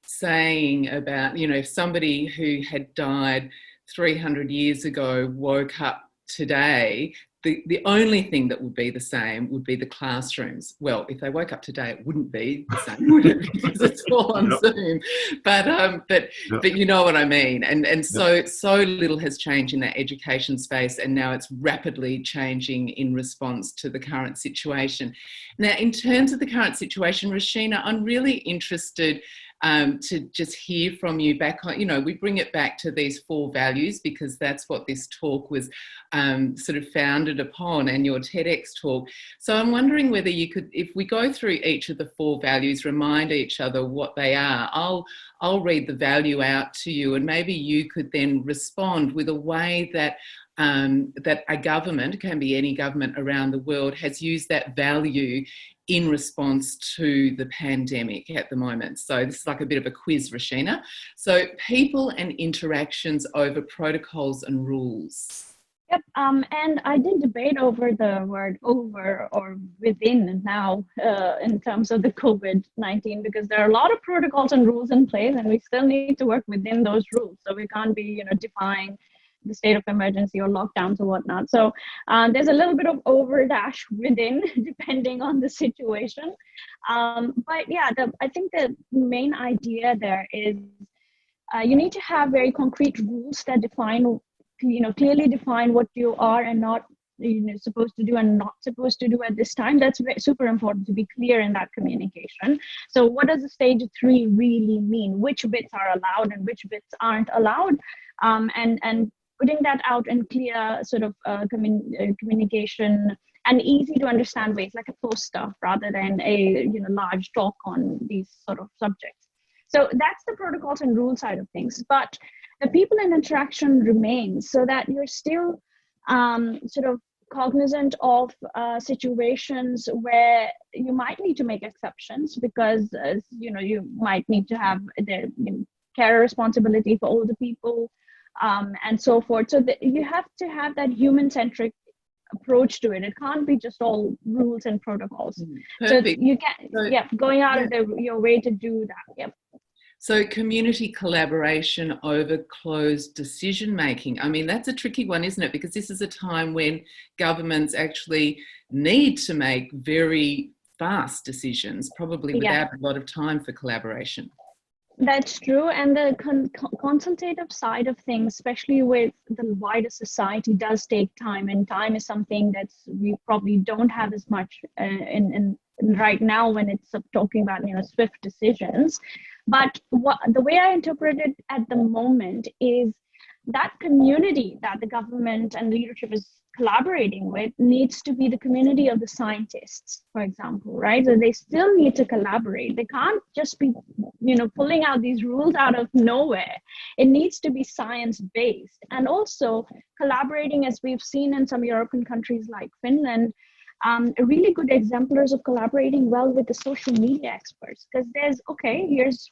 saying about, if somebody who had died 300 years ago woke up today, the only thing that would be the same would be the classrooms. Well, if they woke up today, it wouldn't be the same, would it? Because it's all on Zoom. But you know what I mean. And so little has changed in that education space, and now it's rapidly changing in response to the current situation. Now, in terms of the current situation, Rashina, I'm really interested to just hear from you back on, we bring it back to these 4 values because that's what this talk was sort of founded upon, and your TEDx talk. So I'm wondering whether you could, if we go through each of the 4 values, remind each other what they are. I'll read the value out to you, and maybe you could then respond with a way that that a government, can be any government around the world, has used that value in response to the pandemic at the moment. So this is like a bit of a quiz, Rashina. So people and interactions over protocols and rules. Yep, and I did debate over the word over or within now in terms of the COVID-19, because there are a lot of protocols and rules in place, and we still need to work within those rules. So we can't be, defying the state of emergency or lockdowns or whatnot. So there's a little bit of over dash within, depending on the situation. But yeah, I think the main idea there is you need to have very concrete rules that define, clearly define what you are and not, supposed to do and not supposed to do at this time. That's super important to be clear in that communication. So what does the stage 3 really mean? Which bits are allowed and which bits aren't allowed? And putting that out in clear sort of communication and easy to understand ways, like a poster rather than a large talk on these sort of subjects. So that's the protocols and rules side of things. But the people and interaction remains, so that you're still sort of cognizant of situations where you might need to make exceptions because you might need to have the care responsibility for older people. And so forth. So you have to have that human-centric approach to it. It can't be just all rules and protocols. Perfect. So you can, going out of your way to do that. Yep. So community collaboration over closed decision making. I mean, that's a tricky one, isn't it? Because this is a time when governments actually need to make very fast decisions, probably without a lot of time for collaboration. That's true. And the consultative side of things, especially with the wider society, does take time. And time is something that we probably don't have as much in right now when it's talking about, swift decisions. But the way I interpret it at the moment is that community that the government and leadership is collaborating with needs to be the community of the scientists, for example, right? So they still need to collaborate. They can't just be, pulling out these rules out of nowhere. It needs to be science-based, and also collaborating, as we've seen in some European countries like Finland, really good exemplars of collaborating well with the social media experts, because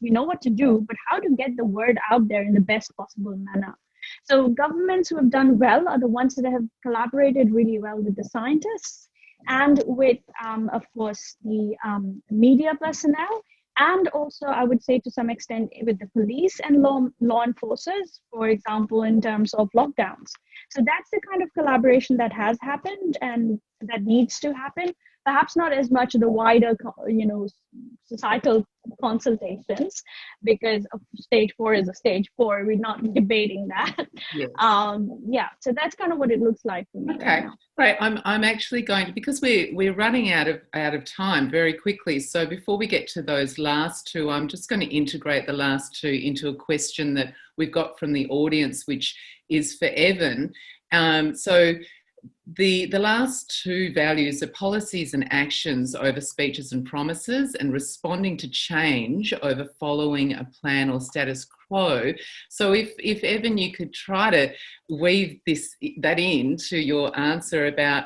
we know what to do, but how to get the word out there in the best possible manner. So governments who have done well are the ones that have collaborated really well with the scientists and with, of course, the media personnel, and also, I would say, to some extent, with the police and law enforcers, for example, in terms of lockdowns. So that's the kind of collaboration that has happened and that needs to happen. Perhaps not as much the wider, societal consultations, because stage 4 is a stage 4. We're not debating that. Yes. So that's kind of what it looks like for me. Okay, right. I'm actually going to, because we're running out of time very quickly. So before we get to those last two, I'm just going to integrate the last two into a question that we've got from the audience, which is for Evan. So the last two values are policies and actions over speeches and promises, and responding to change over following a plan or status quo. So if Evan, you could try to weave that into your answer about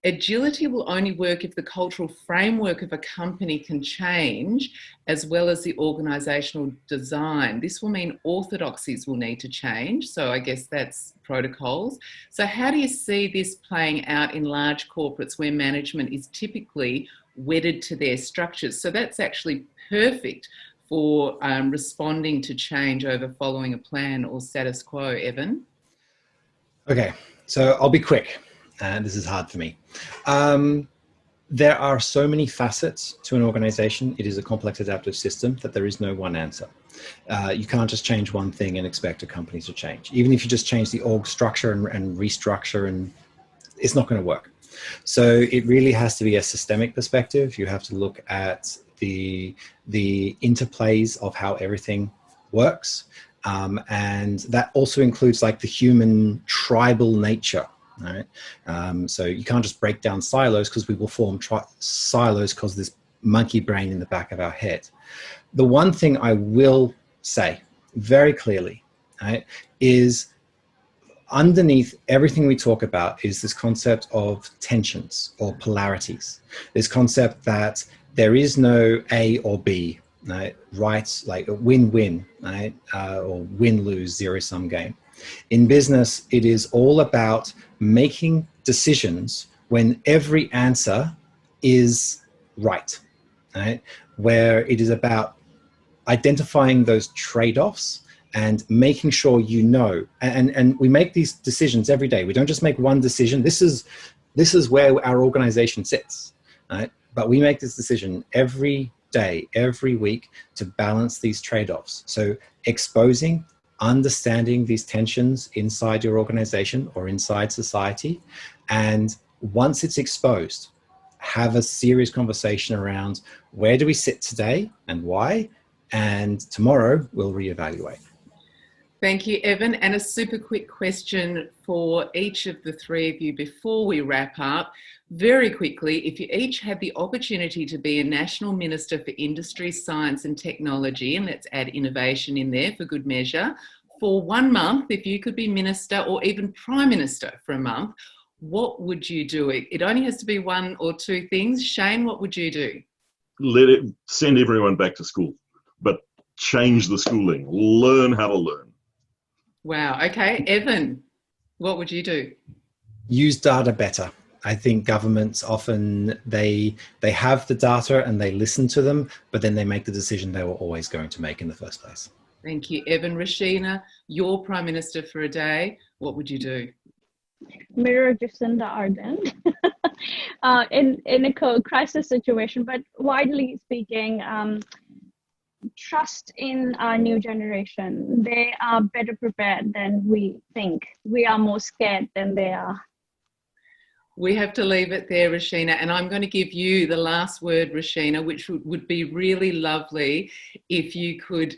agility will only work if the cultural framework of a company can change, as well as the organisational design. This will mean orthodoxies will need to change. So I guess that's protocols. So how do you see this playing out in large corporates where management is typically wedded to their structures? So that's actually perfect for responding to change over following a plan or status quo, Evan. Okay, so I'll be quick. And this is hard for me. There are so many facets to an organization. It is a complex adaptive system that there is no one answer. You can't just change one thing and expect a company to change. Even if you just change the org structure and restructure, and it's not going to work. So it really has to be a systemic perspective. You have to look at the interplays of how everything works. And that also includes like the human tribal nature. Right. So you can't just break down silos, because we will form silos because this monkey brain in the back of our head. The one thing I will say very clearly, right, is underneath everything we talk about is this concept of tensions or polarities. This concept that there is no A or B, right? Like a win-win, right? Or win-lose, zero-sum game. In business, it is all about making decisions when every answer is right? Where it is about identifying those trade-offs and making sure and we make these decisions every day. We don't just make one decision. This is where our organization sits, right? But we make this decision every day, every week, to balance these trade-offs. So exposing, understanding these tensions inside your organization or inside society. And once it's exposed, have a serious conversation around where do we sit today and why, and tomorrow we'll reevaluate. Thank you, Evan. And a super quick question for each of the three of you before we wrap up. Very quickly, if you each had the opportunity to be a National Minister for Industry, Science and Technology, and let's add innovation in there for good measure, for 1 month, if you could be Minister or even Prime Minister for a month, what would you do? It only has to be one or two things. Shane, what would you do? Send everyone back to school, but change the schooling. Learn how to learn. Wow. Okay. Evan, what would you do? Use data better. I think governments often, they have the data and they listen to them, but then they make the decision they were always going to make in the first place. Thank you, Evan. Rashina, you're Prime Minister for a day. What would you do? Mirror Jacinda Ardern in a crisis situation, but widely speaking, trust in our new generation. They are better prepared than we think. We are more scared than they are. We have to leave it there, Rashina, and I'm going to give you the last word, Rashina, which would be really lovely if you could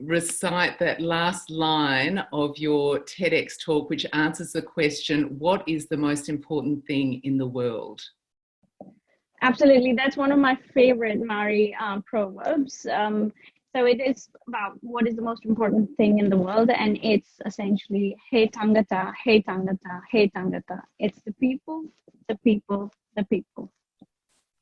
recite that last line of your TEDx talk, which answers the question, what is the most important thing in the world? Absolutely. That's one of my favorite Maori proverbs. So it is about what is the most important thing in the world, and it's essentially he tangata, he tangata, he tangata. It's the people, the people, the people.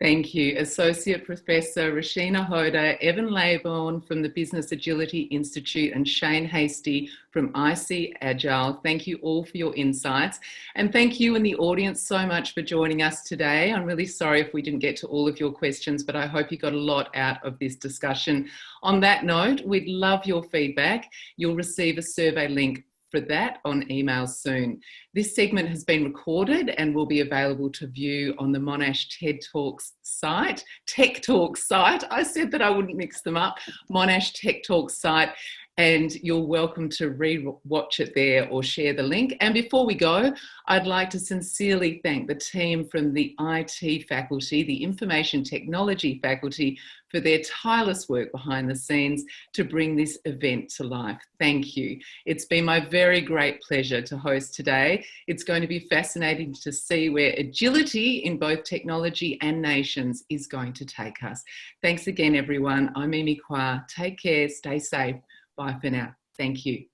Thank you. Associate Professor Rashina Hoda, Evan Leybourne from the Business Agility Institute, and Shane Hastie from ICAgile. Thank you all for your insights. And thank you and the audience so much for joining us today. I'm really sorry if we didn't get to all of your questions, but I hope you got a lot out of this discussion. On that note, we'd love your feedback. You'll receive a survey link for that on email soon. This segment has been recorded and will be available to view on the Monash TED Talks site, Tech Talks site. I said that I wouldn't mix them up. Monash Tech Talks site, and you're welcome to re-watch it there or share the link. And before we go, I'd like to sincerely thank the team from the IT faculty, the Information Technology faculty, for their tireless work behind the scenes to bring this event to life. Thank you. It's been my very great pleasure to host today. It's going to be fascinating to see where agility in both technology and nations is going to take us. Thanks again, everyone. I'm Mimi Kwa. Take care, stay safe. Bye for now. Thank you.